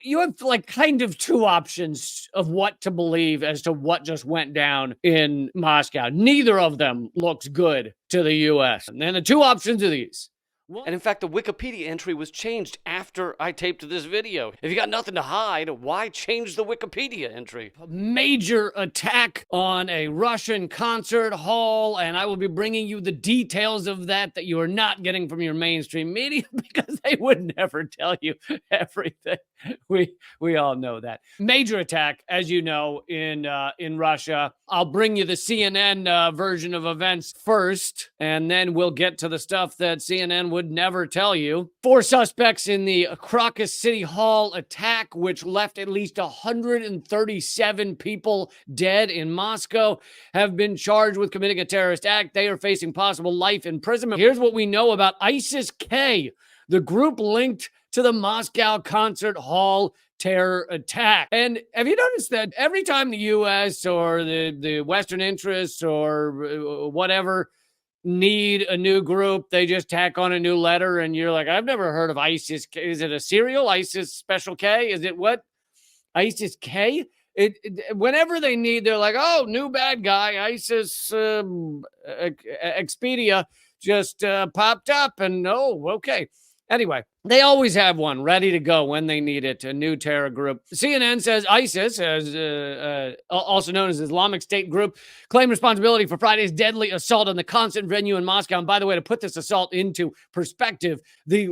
you have like kind of two options of what to believe as to what just went down in Moscow. Neither of them looks good to the U.S. And the two options are these. And in fact, the Wikipedia entry was changed after I taped this video. If you got nothing to hide, why change the Wikipedia entry? A major attack on a Russian concert hall, and I will be bringing you the details of that you are not getting from your mainstream media because they would never tell you everything. We all know that. Major attack, as you know, in Russia. I'll bring you the CNN version of events first, and then we'll get to the stuff that CNN would never tell you. 4 suspects in the Crocus City Hall attack, which left at least 137 people dead in Moscow, have been charged with committing a terrorist act. They are facing possible life imprisonment. Here's what we know about IsisK, the group linked to the Moscow concert hall terror attack. And have you noticed that every time the U.S. or the Western interests or whatever need a new group, they just tack on a new letter, and you're like, I've never heard of ISIS. Is it a serial? ISIS Special K? Is it what? ISIS K? Whenever they need, they're like, oh, new bad guy, ISIS Expedia just popped up, and oh, okay. Anyway, they always have one ready to go when they need it, a new terror group. CNN says ISIS, also known as Islamic State group, claimed responsibility for Friday's deadly assault on the concert venue in Moscow. And by the way, to put this assault into perspective, the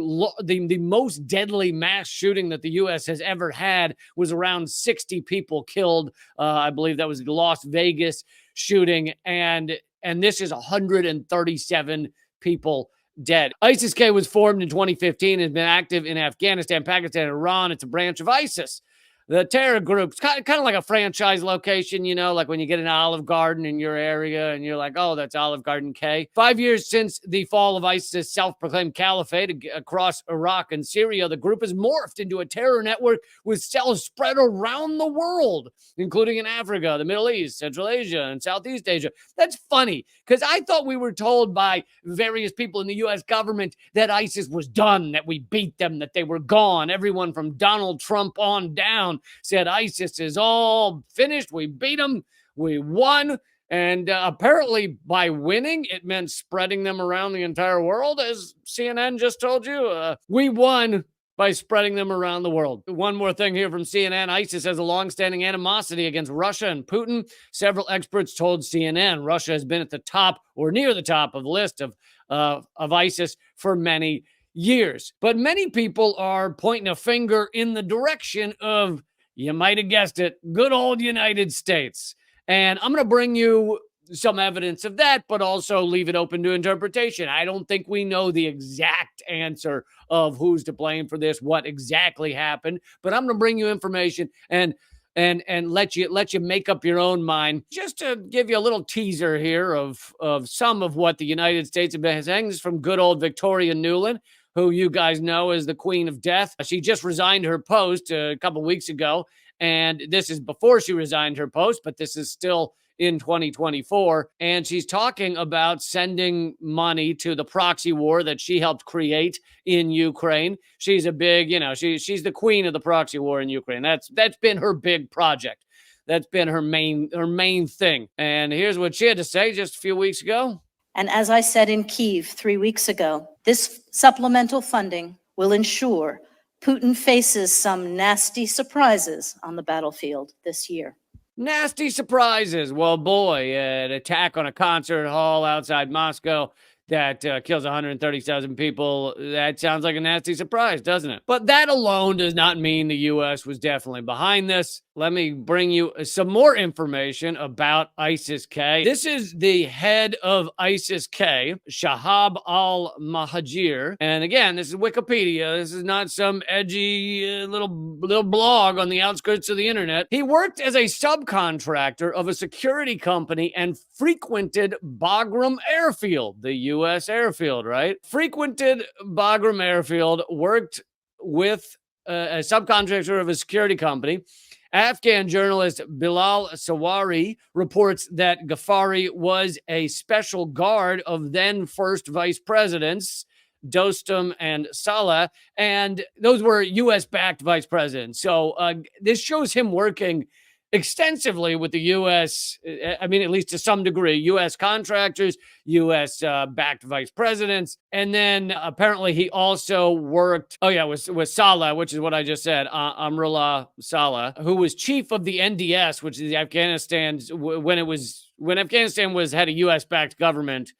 most deadly mass shooting that the U.S. has ever had was around 60 people killed. I believe that was the Las Vegas shooting. And this is 137 people dead. IsisK was formed in 2015 and has been active in Afghanistan, Pakistan, and Iran. It's a branch of ISIS. The terror group's kind of like a franchise location, you know, like when you get an Olive Garden in your area and you're like, oh, that's Olive Garden K. 5 years since the fall of ISIS' self-proclaimed caliphate across Iraq and Syria, the group has morphed into a terror network with cells spread around the world, including in Africa, the Middle East, Central Asia, and Southeast Asia. That's funny, because I thought we were told by various people in the U.S. government that ISIS was done, that we beat them, that they were gone. Everyone from Donald Trump on down said ISIS is all finished. We beat them. We won. And apparently by winning, it meant spreading them around the entire world, as CNN just told you. We won by spreading them around the world. One more thing here from CNN. ISIS has a longstanding animosity against Russia and Putin. Several experts told CNN Russia has been at the top or near the top of the list of ISIS for many years. But many people are pointing a finger in the direction of, you might have guessed it, good old United States. And I'm going to bring you some evidence of that, but also leave it open to interpretation. I don't think we know the exact answer of who's to blame for this, what exactly happened, but I'm going to bring you information and let you make up your own mind. Just to give you a little teaser here of some of what the United States has been saying. This is from good old Victoria Nuland, who you guys know as the Queen of Death. She just resigned her post a couple weeks ago, and this is before she resigned her post, but this is still in 2024, and she's talking about sending money to the proxy war that she helped create in Ukraine. She's a big, she's the queen of the proxy war in Ukraine. That's been her big project. That's been her main thing. And here's what she had to say just a few weeks ago. And as I said in Kyiv 3 weeks ago, this supplemental funding will ensure Putin faces some nasty surprises on the battlefield this year. Nasty surprises. Well, boy, an attack on a concert hall outside Moscow that kills 130,000 people. That sounds like a nasty surprise, doesn't it? But that alone does not mean the U.S. was definitely behind this. Let me bring you some more information about IsisK. This is the head of IsisK, Shahab al-Mahajir. And again, this is Wikipedia. This is not some edgy little blog on the outskirts of the internet. He worked as a subcontractor of a security company and frequented Bagram Airfield, the U.S. airfield, right? Frequented Bagram Airfield, worked with a subcontractor of a security company. Afghan journalist Bilal Sawari reports that Ghaffari was a special guard of then first vice presidents Dostum and Saleh, and those were U.S.-backed vice presidents. So this shows him working extensively with the U.S., I mean, at least to some degree, U.S. contractors, U.S. backed vice presidents. And then apparently he also worked, with Saleh, which is what I just said, Amrullah Saleh, who was chief of the NDS, which is Afghanistan's, when Afghanistan had a U.S. backed government,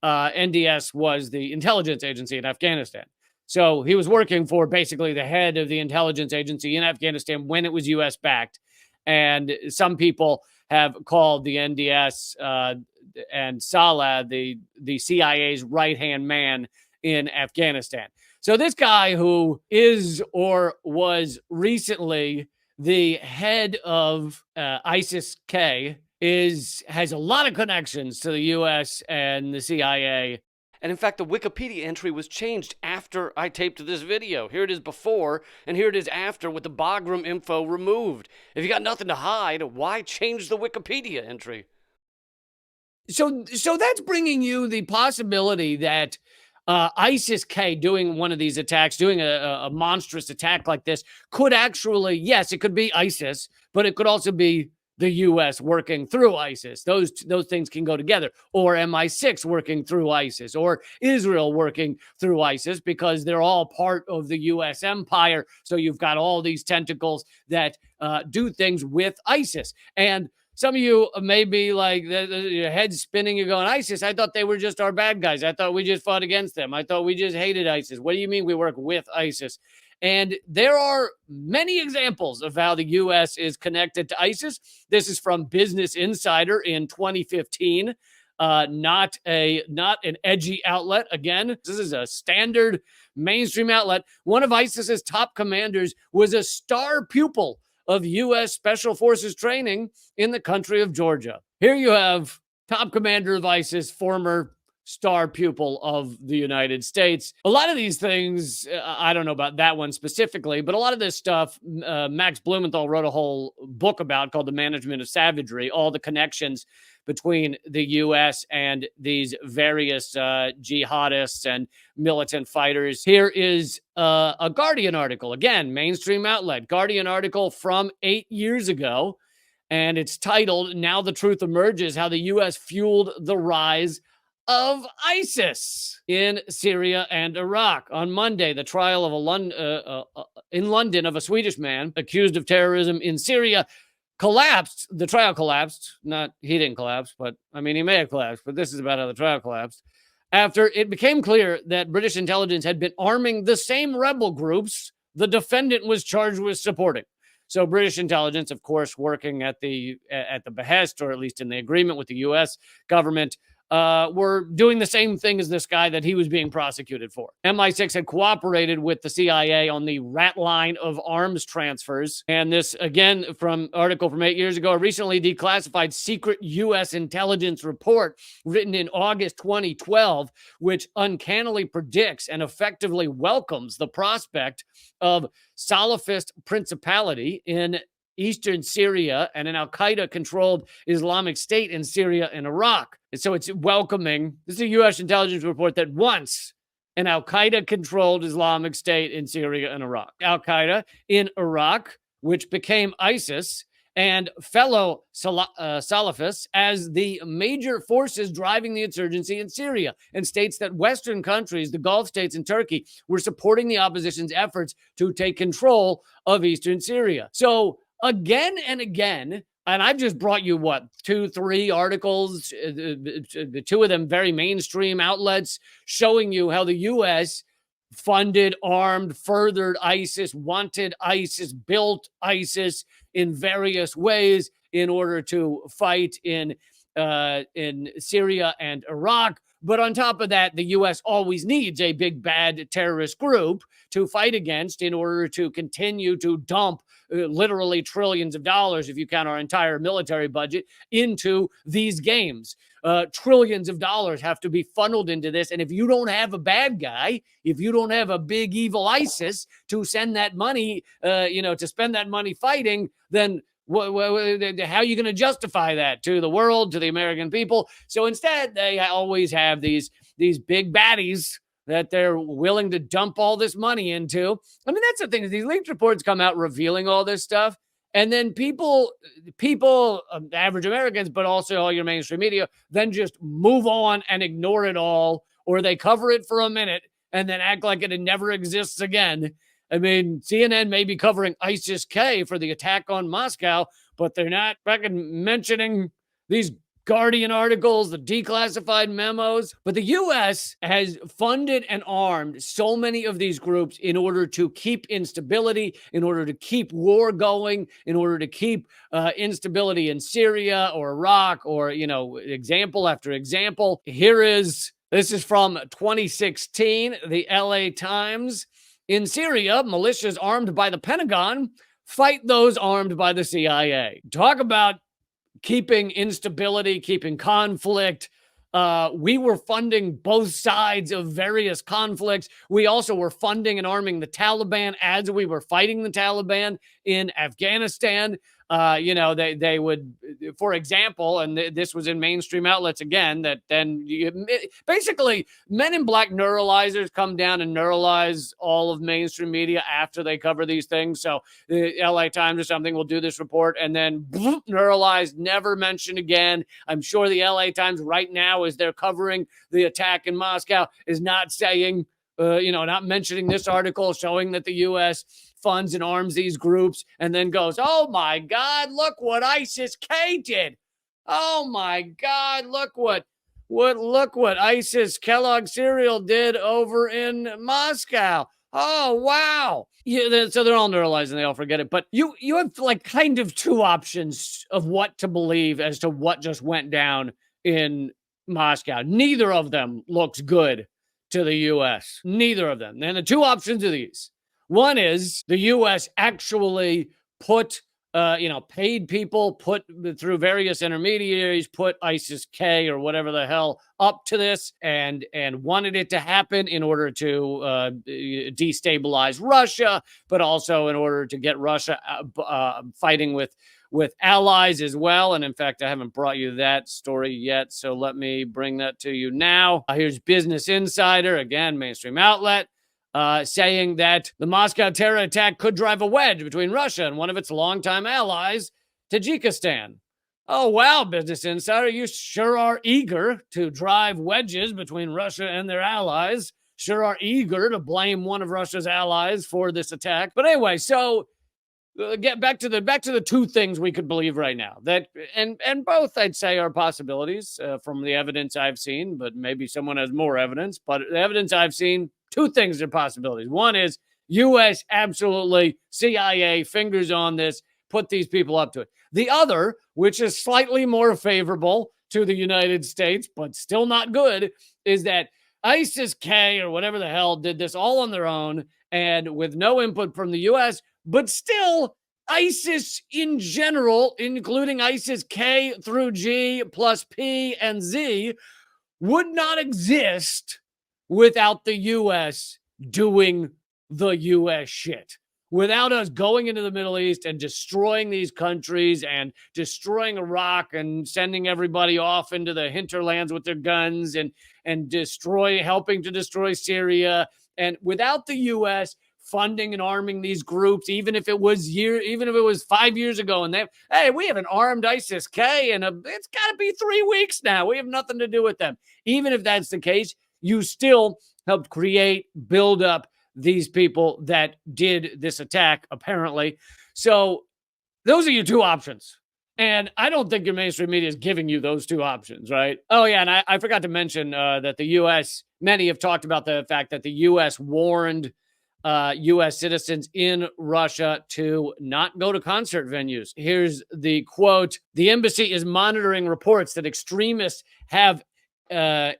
NDS was the intelligence agency in Afghanistan. So he was working for basically the head of the intelligence agency in Afghanistan when it was U.S. backed. And some people have called the NDS and Saleh the CIA's right-hand man in Afghanistan. So this guy, who is or was recently the head of IsisK, has a lot of connections to the U.S. and the CIA. And in fact, the Wikipedia entry was changed after I taped this video. Here it is before, and here it is after, with the Bagram info removed. If you got nothing to hide, why change the Wikipedia entry? So that's bringing you the possibility that IsisK doing one of these attacks, doing a monstrous attack like this, could actually, yes, it could be ISIS, but it could also be the U.S. working through ISIS. Those things can go together. Or MI6 working through ISIS, or Israel working through ISIS, because they're all part of the U.S. empire. So you've got all these tentacles that do things with ISIS. And some of you may be like, your head's spinning. You're going, ISIS, I thought they were just our bad guys. I thought we just fought against them. I thought we just hated ISIS. What do you mean we work with ISIS? And there are many examples of how the U.S. is connected to ISIS. This is from Business Insider in 2015. Not an edgy outlet. Again, this is a standard mainstream outlet. One of ISIS's top commanders was a star pupil of U.S. Special Forces training in the country of Georgia. Here you have top commander of ISIS, former star pupil of the United States. A lot of these things, I don't know about that one specifically, but a lot of this stuff, Max Blumenthal wrote a whole book about called The Management of Savagery, all the connections between the U.S. and these various jihadists and militant fighters. Here is a Guardian article, again, mainstream outlet, Guardian article from 8 years ago, and it's titled, "Now the Truth Emerges, How the U.S. Fueled the Rise of ISIS in Syria and Iraq." On Monday, the trial of in London of a Swedish man accused of terrorism in Syria collapsed. The trial collapsed. He didn't collapse, but I mean, he may have collapsed, but this is about how the trial collapsed. After it became clear that British intelligence had been arming the same rebel groups the defendant was charged with supporting. So British intelligence, of course, working at the behest, or at least in the agreement with the U.S. government, were doing the same thing as this guy that he was being prosecuted for. MI6 had cooperated with the CIA on the rat line of arms transfers. And this, again, from article from 8 years ago, a recently declassified secret U.S. intelligence report written in August 2012, which uncannily predicts and effectively welcomes the prospect of Salafist principality in eastern Syria and an al-Qaeda-controlled Islamic State in Syria and Iraq. And so it's welcoming. This is a U.S. intelligence report that wants an al-Qaeda-controlled Islamic State in Syria and Iraq. Al-Qaeda in Iraq, which became ISIS, and fellow Salafists as the major forces driving the insurgency in Syria, and states that Western countries, the Gulf states and Turkey, were supporting the opposition's efforts to take control of eastern Syria. So again and again, and I've just brought you, 2-3 articles, the two of them very mainstream outlets, showing you how the U.S. funded, armed, furthered ISIS, wanted ISIS, built ISIS in various ways in order to fight in Syria and Iraq. But on top of that, the U.S. always needs a big bad terrorist group to fight against in order to continue to dump literally trillions of dollars, if you count our entire military budget, into these games. Trillions of dollars have to be funneled into this. And if you don't have a bad guy, if you don't have a big evil ISIS to send that money, to spend that money fighting, then how are you going to justify that to the world, to the American people? So instead, they always have these big baddies that they're willing to dump all this money into. I mean, that's the thing, is these leaked reports come out revealing all this stuff. And then people, average Americans, but also all your mainstream media, then just move on and ignore it all, or they cover it for a minute and then act like it never exists again. I mean, CNN may be covering IsisK for the attack on Moscow, but they're not fucking mentioning these Guardian articles, the declassified memos. But the U.S. has funded and armed so many of these groups in order to keep instability, in order to keep war going, in order to keep instability in Syria or Iraq, or, example after example. This is from 2016, the LA Times. In Syria, militias armed by the Pentagon fight those armed by the CIA. Talk about keeping instability, keeping conflict. We were funding both sides of various conflicts. We also were funding and arming the Taliban as we were fighting the Taliban in Afghanistan. They would, for example, and this was in mainstream outlets again, that then basically Men in Black neuralizers come down and neuralize all of mainstream media after they cover these things. So the LA Times or something will do this report and then neuralized, never mentioned again. I'm sure the LA Times right now, as they're covering the attack in Moscow, is not saying, not mentioning this article showing that the U.S. funds and arms these groups, and then goes, oh my God, look what IsisK did. Oh my God, look what ISIS Kellogg cereal did over in Moscow. Oh, wow. Yeah, so they're all neuralized and they all forget it. But you have like kind of two options of what to believe as to what just went down in Moscow. Neither of them looks good to the U.S. Neither of them. And the two options are these. One is the U.S. actually put, paid people, put through various intermediaries, put IsisK or whatever the hell up to this and wanted it to happen in order to destabilize Russia, but also in order to get Russia fighting with allies as well. And in fact, I haven't brought you that story yet, so let me bring that to you now. Here's Business Insider, again, mainstream outlet, saying that the Moscow terror attack could drive a wedge between Russia and one of its longtime allies, Tajikistan. Oh, wow, Business Insider, you sure are eager to drive wedges between Russia and their allies. Sure are eager to blame one of Russia's allies for this attack. But anyway, so get back to the two things we could believe right now, that and both I'd say are possibilities from the evidence I've seen, but maybe someone has more evidence. But the evidence I've seen, two things are possibilities. One is U.S. absolutely, CIA, fingers on this, put these people up to it. The other, which is slightly more favorable to the United States, but still not good, is that IsisK or whatever the hell did this all on their own and with no input from the U.S., but still ISIS in general, including IsisK through G plus P and Z, would not exist without the U.S. doing the U.S. shit. Without us going into the Middle East and destroying these countries and destroying Iraq and sending everybody off into the hinterlands with their guns and helping to destroy Syria, and without the U.S. funding and arming these groups, even if it was 5 years ago, and we haven't armed IsisK and it's got to be 3 weeks now. We have nothing to do with them. Even if that's the case, you still helped build up these people that did this attack, apparently. So those are your two options. And I don't think your mainstream media is giving you those two options, right? Oh, yeah, and I forgot to mention that the U.S., many have talked about the fact that the U.S. warned U.S. citizens in Russia to not go to concert venues. Here's the quote: "The embassy is monitoring reports that extremists have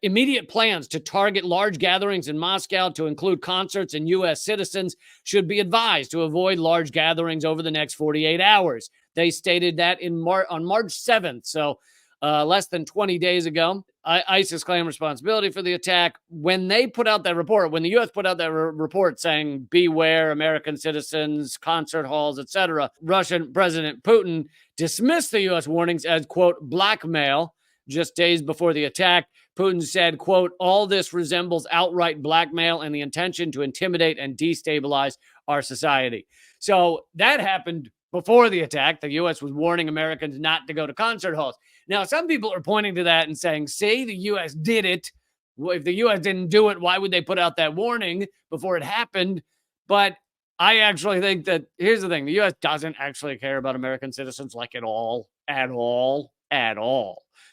immediate plans to target large gatherings in Moscow to include concerts, and U.S. citizens should be advised to avoid large gatherings over the next 48 hours. They stated that on March 7th, so less than 20 days ago. ISIS claimed responsibility for the attack. When they put out that report, when the U.S. put out that report saying, beware American citizens, concert halls, etc., Russian President Putin dismissed the U.S. warnings as, quote, blackmail. just days before the attack. Putin said, quote, all this resembles outright blackmail and the intention to intimidate and destabilize our society. So that happened before the attack. The U.S. was warning Americans not to go to concert halls. Now, some people are pointing to that and saying, see, the U.S. did it. If the U.S. didn't do it, why would they put out that warning before it happened? But I actually think that, here's the thing, the U.S. doesn't actually care about American citizens like at all.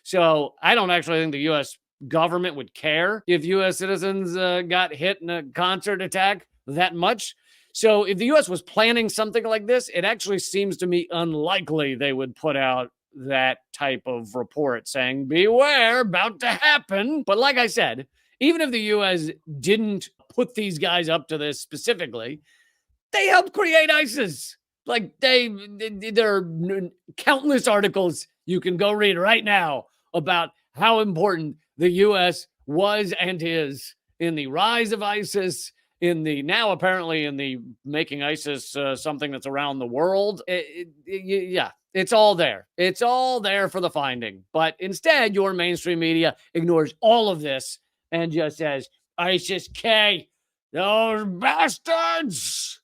So I don't actually think the U.S. government would care if U.S. citizens got hit in a concert attack that much. So if the U.S. was planning something like this, it actually seems to me unlikely they would put out that type of report saying, beware, about to happen. But like I said, even if the U.S. didn't put these guys up to this specifically, they helped create ISIS. Like there are countless articles you can go read right now about how important the U.S. was and is in the rise of ISIS, in the now apparently in the making ISIS something that's around the world. Yeah, it's all there. It's all there for the finding. But instead, your mainstream media ignores all of this and just says, IsisK, those bastards.